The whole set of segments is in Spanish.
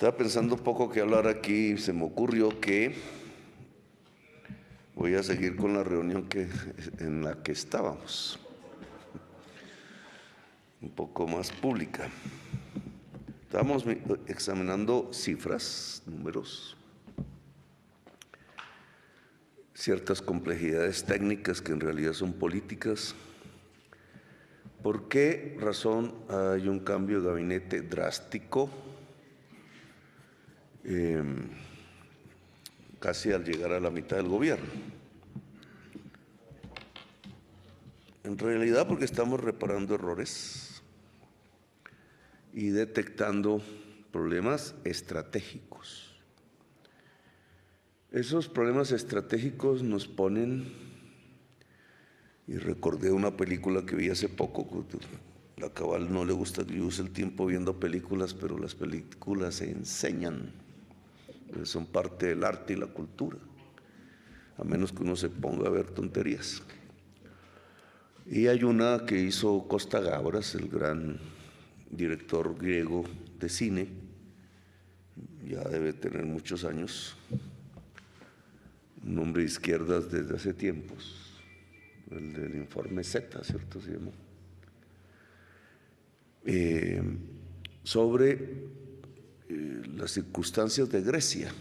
Estaba pensando un poco que hablar aquí y se me ocurrió que voy a seguir con la reunión en la que estábamos, un poco más pública. Estábamos examinando cifras, números, ciertas complejidades técnicas que en realidad son políticas. ¿Por qué razón hay un cambio de gabinete drástico casi al llegar a la mitad del gobierno? En realidad porque estamos reparando errores y detectando problemas estratégicos. Esos problemas estratégicos nos ponen, y recordé una película que vi hace poco, a Cabal no le gusta que yo use el tiempo viendo películas, pero las películas se enseñan, son parte del arte y la cultura, a menos que uno se ponga a ver tonterías. Y hay una que hizo Costa Gabras, el gran director griego de cine, ya debe tener muchos años, un hombre de izquierdas desde hace tiempos, el del informe Z, ¿cierto? Se llamó. Sobre las circunstancias de Grecia.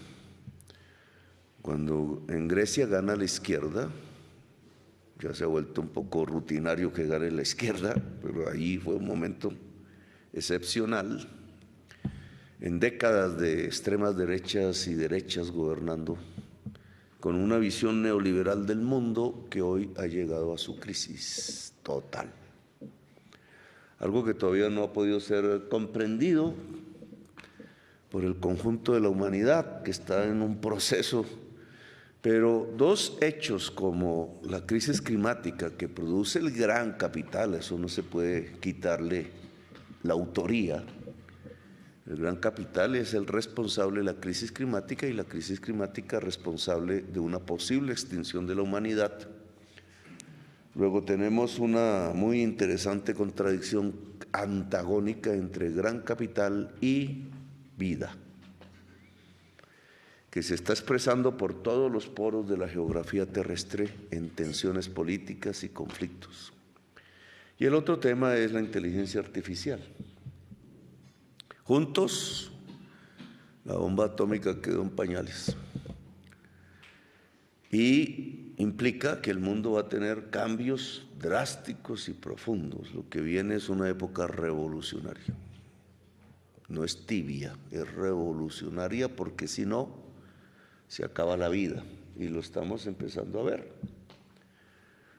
Cuando en Grecia gana la izquierda, ya se ha vuelto un poco rutinario que gane la izquierda, pero ahí fue un momento excepcional, en décadas de extremas derechas y derechas gobernando, con una visión neoliberal del mundo que hoy ha llegado a su crisis total. Algo que todavía no ha podido ser comprendido por el conjunto de la humanidad, que está en un proceso. Pero dos hechos como la crisis climática que produce el gran capital, eso no se puede quitarle la autoría. El gran capital es el responsable de la crisis climática y la crisis climática responsable de una posible extinción de la humanidad. Luego tenemos una muy interesante contradicción antagónica entre gran capital y vida, que se está expresando por todos los poros de la geografía terrestre en tensiones políticas y conflictos. Y el otro tema es la inteligencia artificial. Juntos, la bomba atómica quedó en pañales y implica que el mundo va a tener cambios drásticos y profundos. Lo que viene es una época revolucionaria. No es tibia, es revolucionaria, porque si no, se acaba la vida, y lo estamos empezando a ver.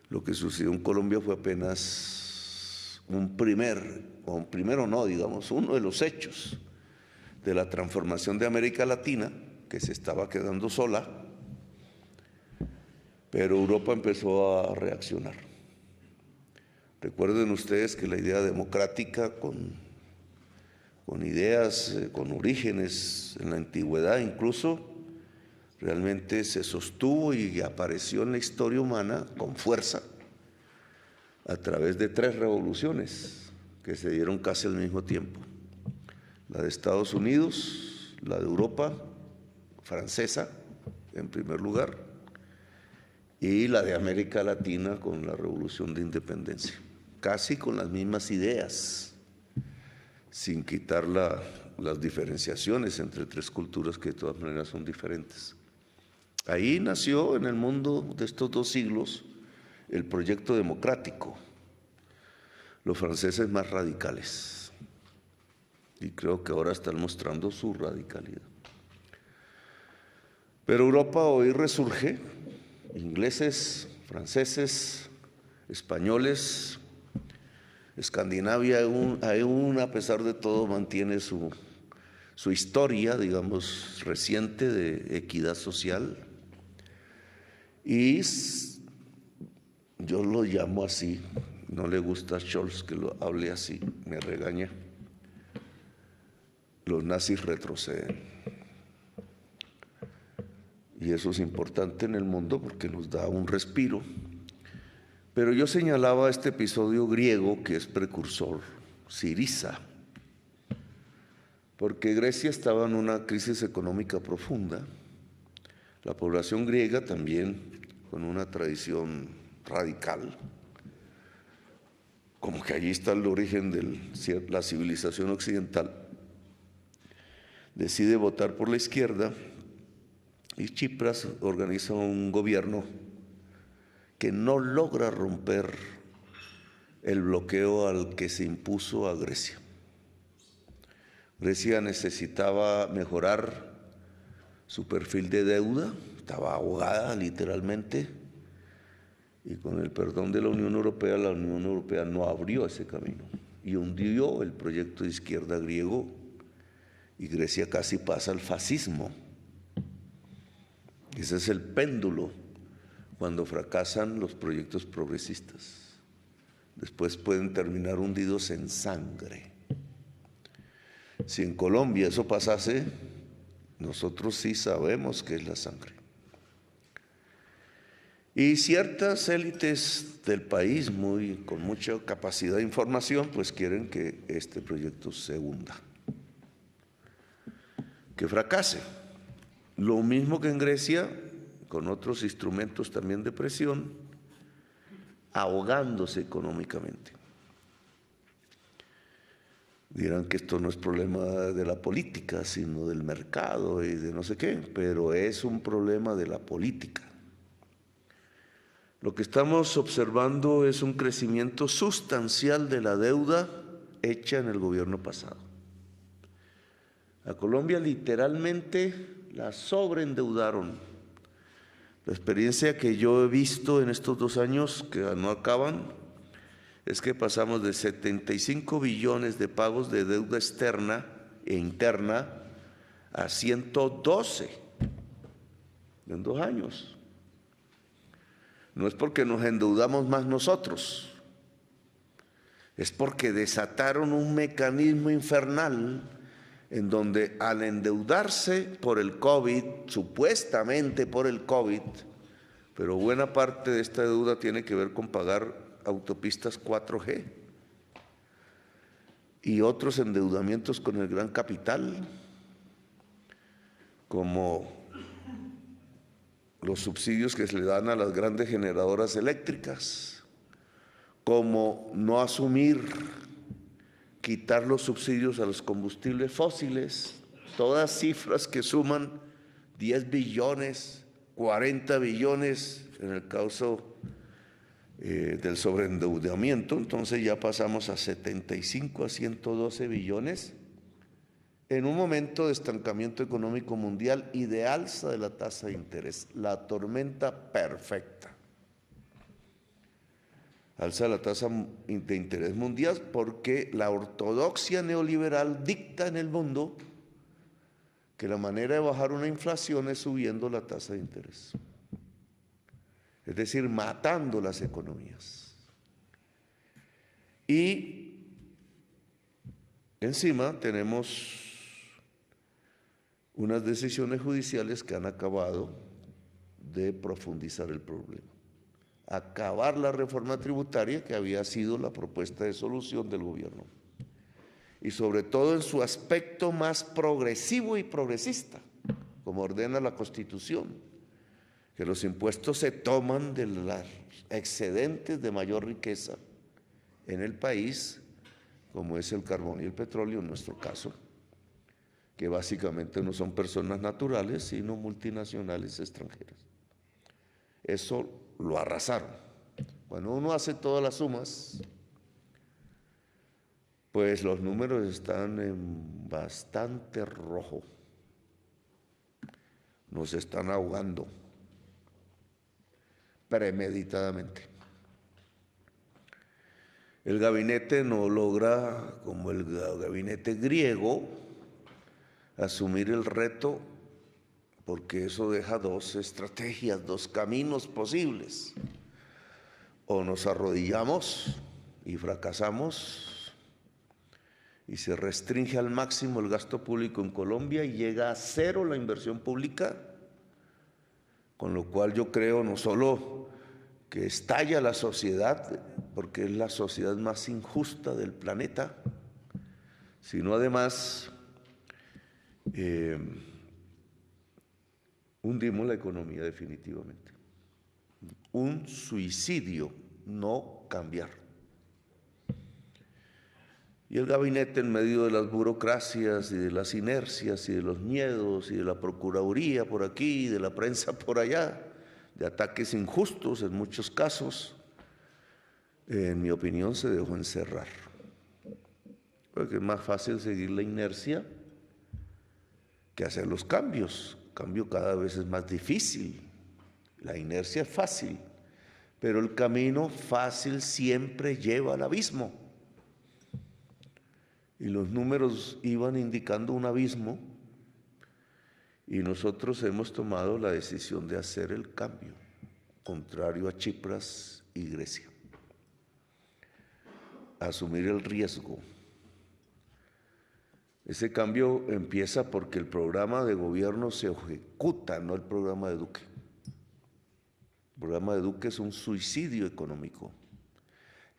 Lo que sucedió en Colombia fue apenas uno de los hechos de la transformación de América Latina, que se estaba quedando sola, pero Europa empezó a reaccionar. Recuerden ustedes que la idea democrática con ideas, con orígenes en la antigüedad incluso, realmente se sostuvo y apareció en la historia humana con fuerza a través de 3 revoluciones que se dieron casi al mismo tiempo. La de Estados Unidos, la de Europa, francesa en primer lugar, y la de América Latina con la Revolución de Independencia, casi con las mismas ideas, sin quitar las diferenciaciones entre 3 culturas que de todas maneras son diferentes. Ahí nació en el mundo de estos 2 siglos el proyecto democrático, los franceses más radicales, y creo que ahora están mostrando su radicalidad. Pero Europa hoy resurge, ingleses, franceses, españoles, Escandinavia aún a pesar de todo mantiene su historia, digamos, reciente de equidad social, y yo lo llamo así, no le gusta a Scholz que lo hable así, me regaña, los nazis retroceden. Y eso es importante en el mundo porque nos da un respiro. Pero yo señalaba este episodio griego que es precursor, Siriza, porque Grecia estaba en una crisis económica profunda. La población griega también, con una tradición radical, como que allí está el origen de la civilización occidental, decide votar por la izquierda y Tsipras organiza un gobierno que no logra romper el bloqueo al que se impuso a Grecia. Grecia necesitaba mejorar su perfil de deuda, estaba ahogada literalmente, y con el perdón de la Unión Europea no abrió ese camino y hundió el proyecto de izquierda griego, y Grecia casi pasa al fascismo. Ese es el péndulo cuando fracasan los proyectos progresistas. Después pueden terminar hundidos en sangre. Si en Colombia eso pasase, nosotros sí sabemos qué es la sangre. Y ciertas élites del país, con mucha capacidad de información, pues quieren que este proyecto se hunda, que fracase. Lo mismo que en Grecia, con otros instrumentos también de presión, ahogándose económicamente. Dirán que esto no es problema de la política, sino del mercado y de no sé qué, pero es un problema de la política. Lo que estamos observando es un crecimiento sustancial de la deuda hecha en el gobierno pasado. A Colombia literalmente la sobreendeudaron. La experiencia que yo he visto en estos 2 años que no acaban es que pasamos de 75 billones de pagos de deuda externa e interna a 112 en 2 años. No es porque nos endeudamos más nosotros, es porque desataron un mecanismo infernal en donde al endeudarse por el COVID, supuestamente por el COVID, pero buena parte de esta deuda tiene que ver con pagar autopistas 4G y otros endeudamientos con el gran capital, como los subsidios que se le dan a las grandes generadoras eléctricas, como no asumir, quitar los subsidios a los combustibles fósiles, todas cifras que suman 10 billones, 40 billones en el caso del sobreendeudamiento. Entonces ya pasamos a 75 a 112 billones en un momento de estancamiento económico mundial y de alza de la tasa de interés, la tormenta perfecta. Alza la tasa de interés mundial porque la ortodoxia neoliberal dicta en el mundo que la manera de bajar una inflación es subiendo la tasa de interés, es decir, matando las economías. Y encima tenemos unas decisiones judiciales que han acabado de profundizar el problema. Acabar la reforma tributaria, que había sido la propuesta de solución del gobierno, y sobre todo en su aspecto más progresivo y progresista, como ordena la Constitución, que los impuestos se toman de los excedentes de mayor riqueza en el país, como es el carbón y el petróleo en nuestro caso, que básicamente no son personas naturales, sino multinacionales extranjeras. Eso lo arrasaron. Cuando uno hace todas las sumas, pues los números están en bastante rojo. Nos están ahogando premeditadamente. El gabinete no logra, como el gabinete griego, asumir el reto, porque eso deja 2 estrategias, 2 caminos posibles. O nos arrodillamos y fracasamos y se restringe al máximo el gasto público en Colombia y llega a 0 la inversión pública, con lo cual yo creo no solo que estalla la sociedad, porque es la sociedad más injusta del planeta, sino además hundimos la economía definitivamente. Un suicidio, no cambiar. Y el gabinete, en medio de las burocracias y de las inercias y de los miedos y de la procuraduría por aquí y de la prensa por allá, de ataques injustos en muchos casos, en mi opinión se dejó encerrar. Porque es más fácil seguir la inercia que hacer los cambios. El cambio cada vez es más difícil. La inercia es fácil, pero el camino fácil siempre lleva al abismo. Y los números iban indicando un abismo y nosotros hemos tomado la decisión de hacer el cambio, contrario a Chipras y Grecia. Asumir el riesgo. Ese cambio empieza porque el programa de gobierno se ejecuta, no el programa de Duque. El programa de Duque es un suicidio económico.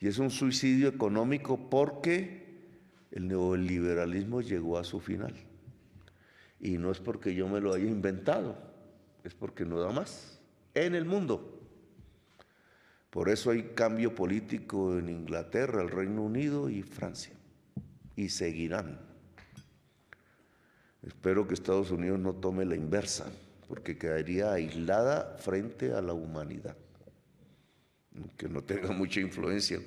Y es un suicidio económico porque el neoliberalismo llegó a su final. Y no es porque yo me lo haya inventado, es porque no da más en el mundo. Por eso hay cambio político en Inglaterra, el Reino Unido y Francia. Y seguirán. Espero que Estados Unidos no tome la inversa, porque quedaría aislada frente a la humanidad. Que no tenga mucha influencia,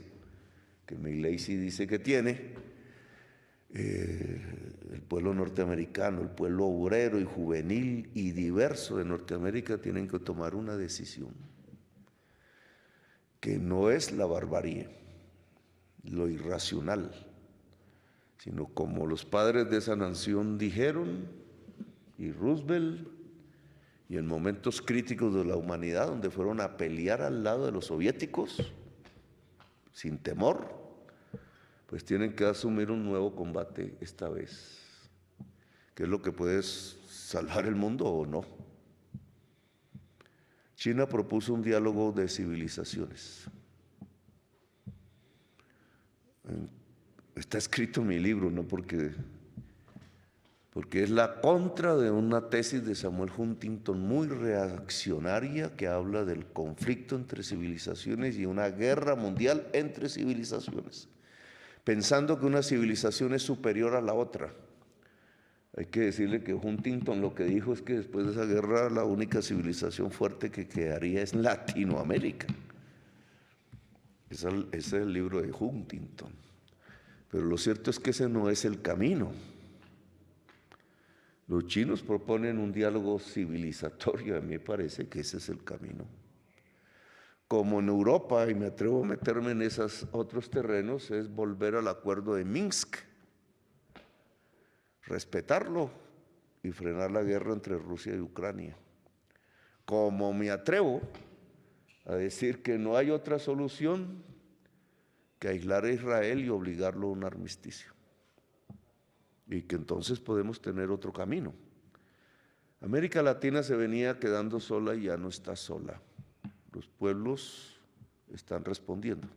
que Milei sí dice que tiene. El pueblo norteamericano, el pueblo obrero y juvenil y diverso de Norteamérica tienen que tomar una decisión que no es la barbarie, lo irracional, sino como los padres de esa nación dijeron, y Roosevelt, y en momentos críticos de la humanidad, donde fueron a pelear al lado de los soviéticos, sin temor, pues tienen que asumir un nuevo combate esta vez, que es lo que puede salvar el mundo o no. China propuso un diálogo de civilizaciones. Está escrito en mi libro, no porque es la contra de una tesis de Samuel Huntington muy reaccionaria que habla del conflicto entre civilizaciones y una guerra mundial entre civilizaciones, pensando que una civilización es superior a la otra. Hay que decirle que Huntington lo que dijo es que después de esa guerra la única civilización fuerte que quedaría es Latinoamérica. Ese es el libro de Huntington. Pero lo cierto es que ese no es el camino. Los chinos proponen un diálogo civilizatorio, a mí me parece que ese es el camino. Como en Europa, y me atrevo a meterme en esos otros terrenos, es volver al acuerdo de Minsk, respetarlo y frenar la guerra entre Rusia y Ucrania. Como me atrevo a decir que no hay otra solución que aislar a Israel y obligarlo a un armisticio. Y que entonces podemos tener otro camino. América Latina se venía quedando sola y ya no está sola. Los pueblos están respondiendo.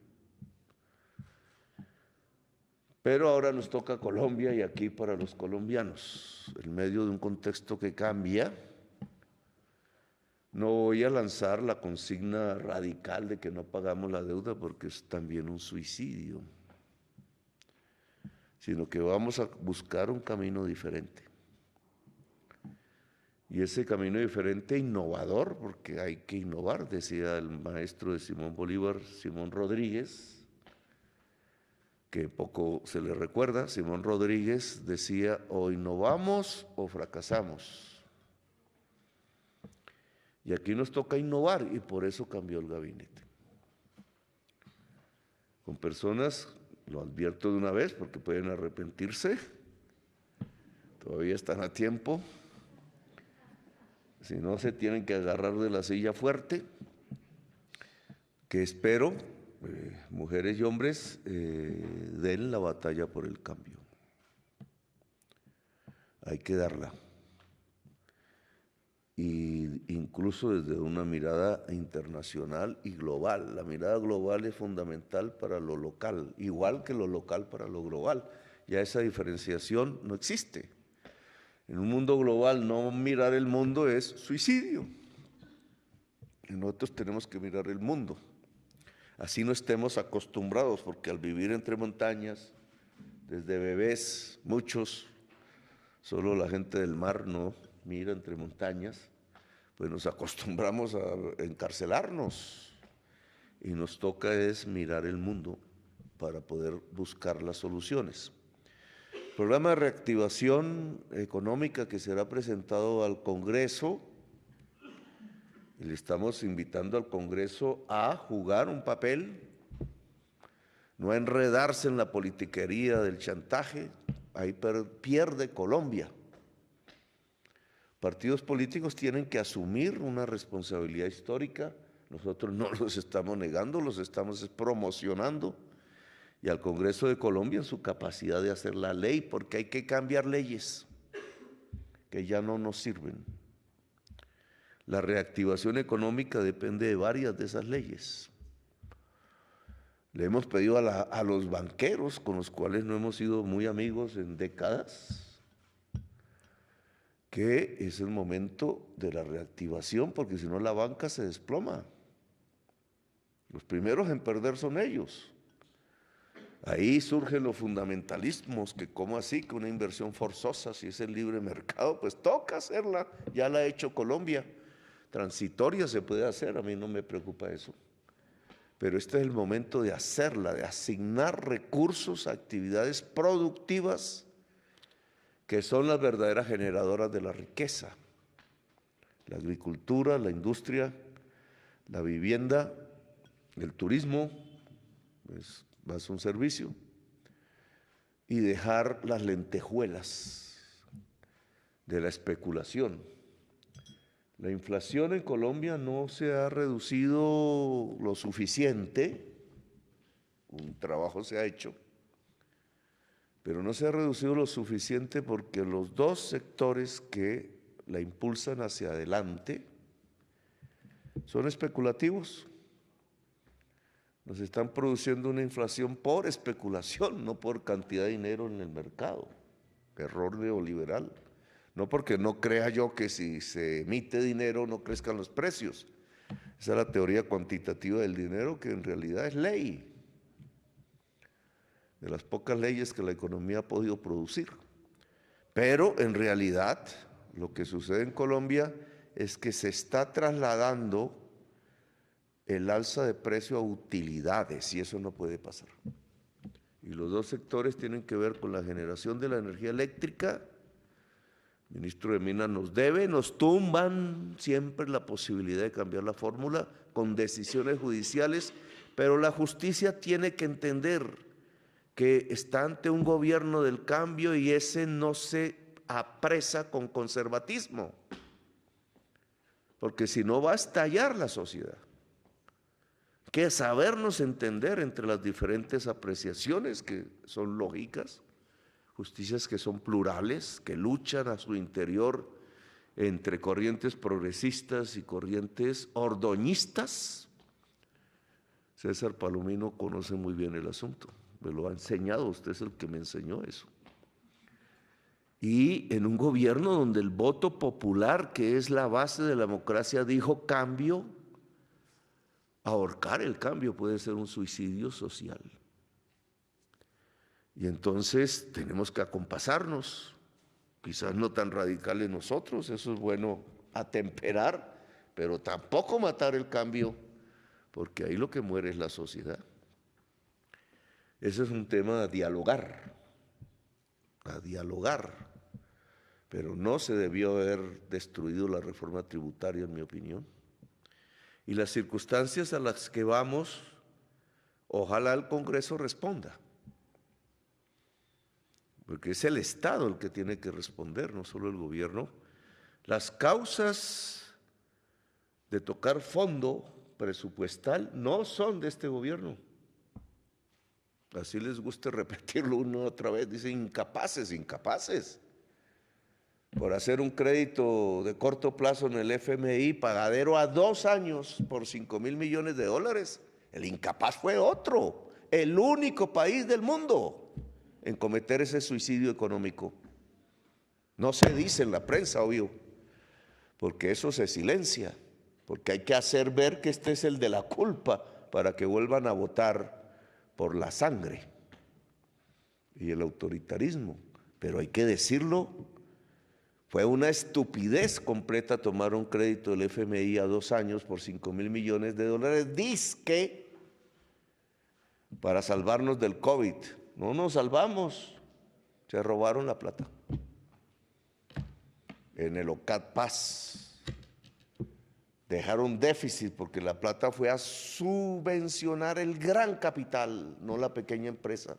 Pero ahora nos toca Colombia y aquí para los colombianos, en medio de un contexto que cambia. No voy a lanzar la consigna radical de que no pagamos la deuda porque es también un suicidio, sino que vamos a buscar un camino diferente. Y ese camino diferente, innovador, porque hay que innovar, decía el maestro de Simón Bolívar, Simón Rodríguez, que poco se le recuerda. Simón Rodríguez decía, o innovamos o fracasamos. Y aquí nos toca innovar y por eso cambió el gabinete. Con personas, lo advierto de una vez porque pueden arrepentirse, todavía están a tiempo. Si no, se tienen que agarrar de la silla fuerte, que espero, mujeres y hombres, den la batalla por el cambio. Hay que darla. Y incluso desde una mirada internacional y global. La mirada global es fundamental para lo local, igual que lo local para lo global. Ya esa diferenciación no existe. En un mundo global no mirar el mundo es suicidio. Y nosotros tenemos que mirar el mundo. Así no estemos acostumbrados, porque al vivir entre montañas, desde bebés, muchos, solo la gente del mar no mira entre montañas, pues nos acostumbramos a encarcelarnos y nos toca es mirar el mundo para poder buscar las soluciones. El programa de reactivación económica que será presentado al Congreso, y le estamos invitando al Congreso a jugar un papel, no a enredarse en la politiquería del chantaje. Ahí pierde Colombia. Partidos políticos tienen que asumir una responsabilidad histórica. Nosotros no los estamos negando, los estamos promocionando. Y al Congreso de Colombia en su capacidad de hacer la ley, porque hay que cambiar leyes que ya no nos sirven. La reactivación económica depende de varias de esas leyes. Le hemos pedido a los banqueros, con los cuales no hemos sido muy amigos en décadas, que es el momento de la reactivación, porque si no la banca se desploma. Los primeros en perder son ellos. Ahí surgen los fundamentalismos, que cómo así, que una inversión forzosa, si es el libre mercado, pues toca hacerla, ya la ha hecho Colombia. Transitoria se puede hacer, a mí no me preocupa eso. Pero este es el momento de hacerla, de asignar recursos a actividades productivas que son las verdaderas generadoras de la riqueza. La agricultura, la industria, la vivienda, el turismo, es más un servicio, y dejar las lentejuelas de la especulación. La inflación en Colombia no se ha reducido lo suficiente, un trabajo se ha hecho, pero no se ha reducido lo suficiente porque los dos sectores que la impulsan hacia adelante son especulativos. Nos están produciendo una inflación por especulación, no por cantidad de dinero en el mercado. Error neoliberal. No porque no crea yo que si se emite dinero no crezcan los precios. Esa es la teoría cuantitativa del dinero, que en realidad es ley. De las pocas leyes que la economía ha podido producir. Pero en realidad lo que sucede en Colombia es que se está trasladando el alza de precio a utilidades, y eso no puede pasar. Y los dos sectores tienen que ver con la generación de la energía eléctrica. El ministro de Minas nos debe, nos tumban siempre la posibilidad de cambiar la fórmula con decisiones judiciales, pero la justicia tiene que entender que está ante un gobierno del cambio y ese no se apresa con conservatismo, porque si no va a estallar la sociedad. Que sabernos entender entre las diferentes apreciaciones que son lógicas, justicias que son plurales, que luchan a su interior entre corrientes progresistas y corrientes ordoñistas. César Palomino conoce muy bien el asunto, me lo ha enseñado, usted es el que me enseñó eso. Y en un gobierno donde el voto popular, que es la base de la democracia, dijo cambio, ahorcar el cambio puede ser un suicidio social. Y entonces tenemos que acompasarnos, quizás no tan radicales nosotros, eso es bueno atemperar, pero tampoco matar el cambio, porque ahí lo que muere es la sociedad. Ese es un tema a dialogar, pero no se debió haber destruido la reforma tributaria, en mi opinión. Y las circunstancias a las que vamos, ojalá el Congreso responda, porque es el Estado el que tiene que responder, no solo el gobierno. Las causas de tocar fondo presupuestal no son de este gobierno. Así les gusta repetirlo una otra vez, dicen incapaces. Por hacer un crédito de corto plazo en el FMI, pagadero a 2 años por $5,000 millones. El incapaz fue otro, el único país del mundo en cometer ese suicidio económico. No se dice en la prensa, obvio, porque eso se silencia, porque hay que hacer ver que este es el de la culpa para que vuelvan a votar por la sangre y el autoritarismo. Pero hay que decirlo, fue una estupidez completa tomar un crédito del FMI a 2 años por $5,000 millones, dizque para salvarnos del COVID. No nos salvamos, se robaron la plata en el OCAD Paz. Dejaron déficit porque la plata fue a subvencionar el gran capital, no la pequeña empresa.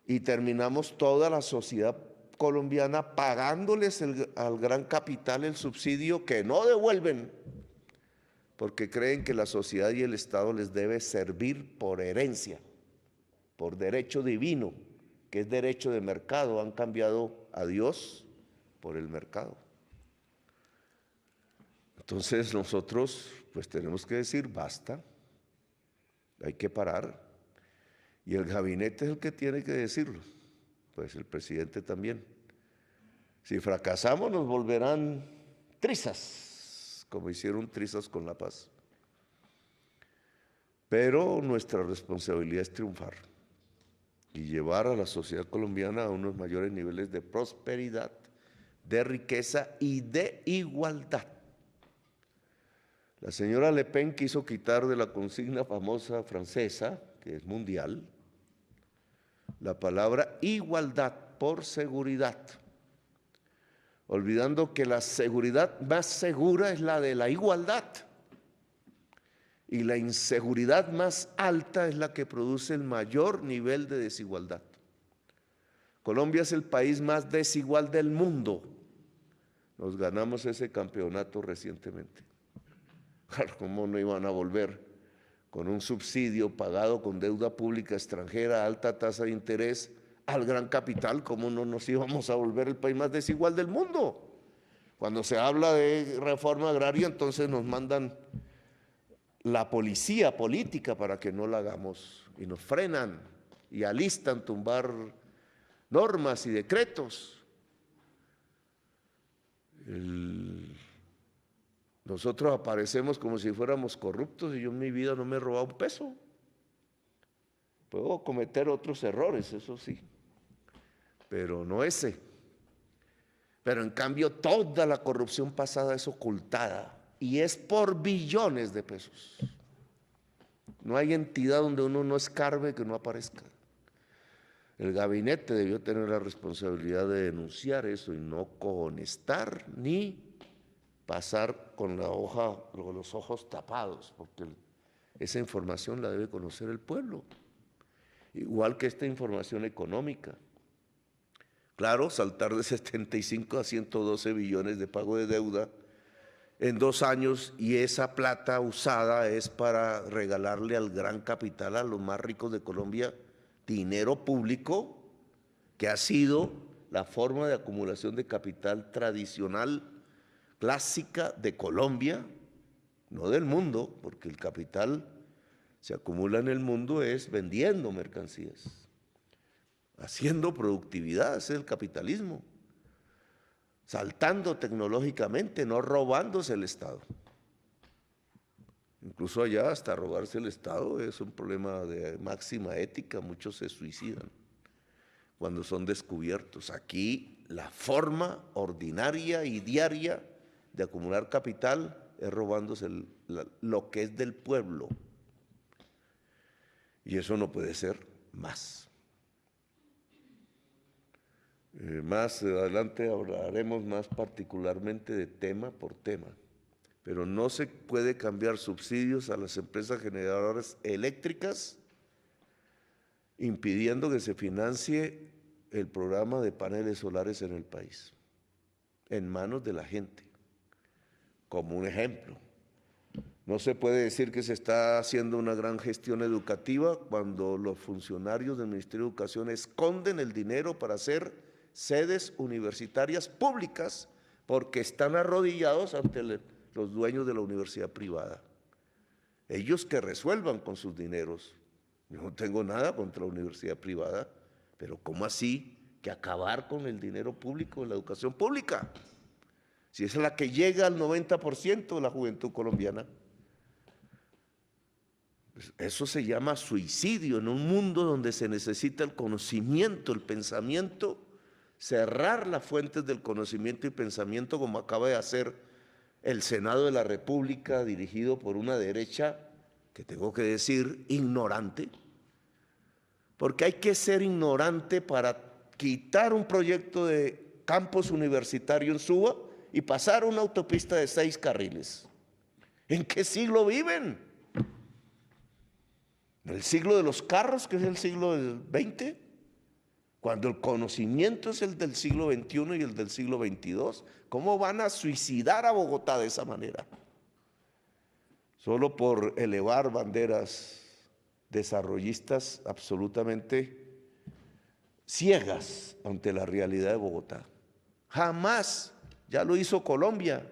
Y terminamos toda la sociedad colombiana pagándoles al gran capital el subsidio que no devuelven, porque creen que la sociedad y el Estado les debe servir por herencia, por derecho divino, que es derecho de mercado. Han cambiado a Dios por el mercado. Entonces nosotros pues tenemos que decir basta, hay que parar, y el gabinete es el que tiene que decirlo, pues el presidente también. Si fracasamos nos volverán trizas, como hicieron trizas con la paz. Pero nuestra responsabilidad es triunfar y llevar a la sociedad colombiana a unos mayores niveles de prosperidad, de riqueza y de igualdad. La señora Le Pen quiso quitar de la consigna famosa francesa, que es mundial, la palabra igualdad por seguridad, olvidando que la seguridad más segura es la de la igualdad y la inseguridad más alta es la que produce el mayor nivel de desigualdad. Colombia es el país más desigual del mundo. Nos ganamos ese campeonato recientemente. ¿Cómo no iban a volver con un subsidio pagado con deuda pública extranjera a alta tasa de interés al gran capital? ¿Cómo no nos íbamos a volver el país más desigual del mundo? Cuando se habla de reforma agraria, entonces nos mandan la policía política para que no la hagamos y nos frenan y alistan tumbar normas y decretos. Nosotros aparecemos como si fuéramos corruptos y yo en mi vida no me he robado un peso. Puedo cometer otros errores, eso sí, pero no ese. Pero en cambio toda la corrupción pasada es ocultada y es por billones de pesos. No hay entidad donde uno no escarbe que no aparezca. El gabinete debió tener la responsabilidad de denunciar eso y no cohonestar ni pasar con los ojos tapados, porque esa información la debe conocer el pueblo, igual que esta información económica. Claro, saltar de 75 a 112 billones de pago de deuda en 2 años y esa plata usada es para regalarle al gran capital, a los más ricos de Colombia, dinero público, que ha sido la forma de acumulación de capital tradicional, clásica de Colombia, no del mundo, porque el capital se acumula en el mundo es vendiendo mercancías, haciendo productividad, ese es el capitalismo, saltando tecnológicamente, no robándose el Estado. Incluso allá hasta robarse el Estado es un problema de máxima ética, muchos se suicidan cuando son descubiertos. Aquí la forma ordinaria y diaria de acumular capital es robándose lo que es del pueblo. Y eso no puede ser más. Más adelante hablaremos más particularmente de tema por tema, pero no se puede cambiar subsidios a las empresas generadoras eléctricas impidiendo que se financie el programa de paneles solares en el país, en manos de la gente. Como un ejemplo, no se puede decir que se está haciendo una gran gestión educativa cuando los funcionarios del Ministerio de Educación esconden el dinero para hacer sedes universitarias públicas porque están arrodillados ante los dueños de la universidad privada. Ellos que resuelvan con sus dineros. Yo no tengo nada contra la universidad privada, pero ¿cómo así que acabar con el dinero público en la educación pública, si es la que llega al 90% de la juventud colombiana. Eso se llama suicidio en un mundo donde se necesita el conocimiento, el pensamiento, cerrar las fuentes del conocimiento y pensamiento, como acaba de hacer el Senado de la República, dirigido por una derecha, que tengo que decir, ignorante, porque hay que ser ignorante para quitar un proyecto de campus universitario en Suba y pasar una autopista de 6 carriles. ¿En qué siglo viven? ¿En el siglo de los carros, que es el siglo del XX? Cuando el conocimiento es el del siglo XXI y el del siglo XXII. ¿Cómo van a suicidar a Bogotá de esa manera? Solo por elevar banderas desarrollistas absolutamente ciegas ante la realidad de Bogotá. Jamás, ya lo hizo Colombia,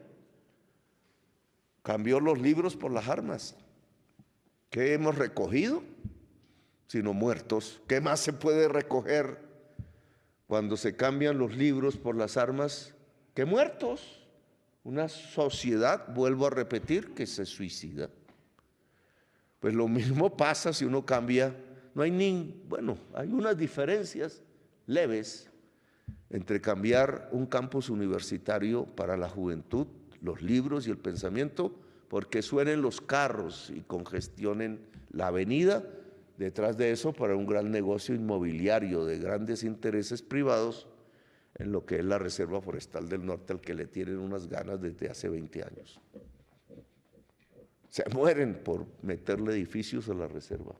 cambió los libros por las armas. ¿Qué hemos recogido? Sino muertos. ¿Qué más se puede recoger cuando se cambian los libros por las armas? ¿Qué muertos? Una sociedad, vuelvo a repetir, que se suicida. Pues lo mismo pasa si uno cambia. No hay bueno, hay unas diferencias leves entre cambiar un campus universitario para la juventud, los libros y el pensamiento, porque suenen los carros y congestionen la avenida, detrás de eso para un gran negocio inmobiliario de grandes intereses privados en lo que es la Reserva Forestal del Norte, al que le tienen unas ganas desde hace 20 años. Se mueren por meterle edificios a la reserva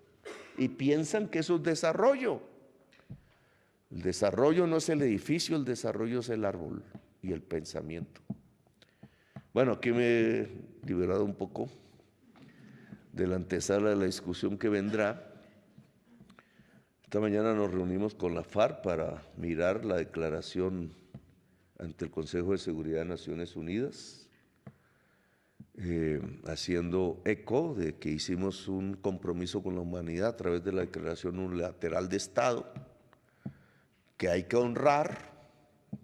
y piensan que eso es desarrollo. El desarrollo no es el edificio, el desarrollo es el árbol y el pensamiento. Bueno, aquí me he liberado un poco de la antesala de la discusión que vendrá. Esta mañana nos reunimos con la FARC para mirar la declaración ante el Consejo de Seguridad de Naciones Unidas, haciendo eco de que hicimos un compromiso con la humanidad a través de la Declaración Unilateral de Estado, que hay que honrar,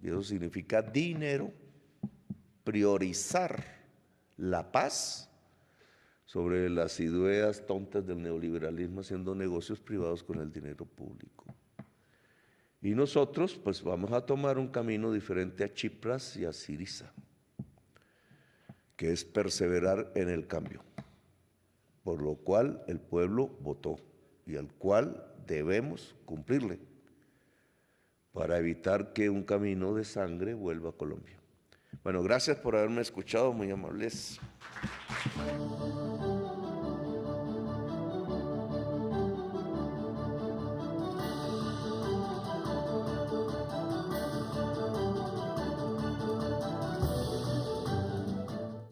y eso significa dinero, priorizar la paz sobre las ideas tontas del neoliberalismo, haciendo negocios privados con el dinero público. Y nosotros pues vamos a tomar un camino diferente a Tsipras y a Syriza, que es perseverar en el cambio, por lo cual el pueblo votó y al cual debemos cumplirle para evitar que un camino de sangre vuelva a Colombia. Bueno, gracias por haberme escuchado, muy amables.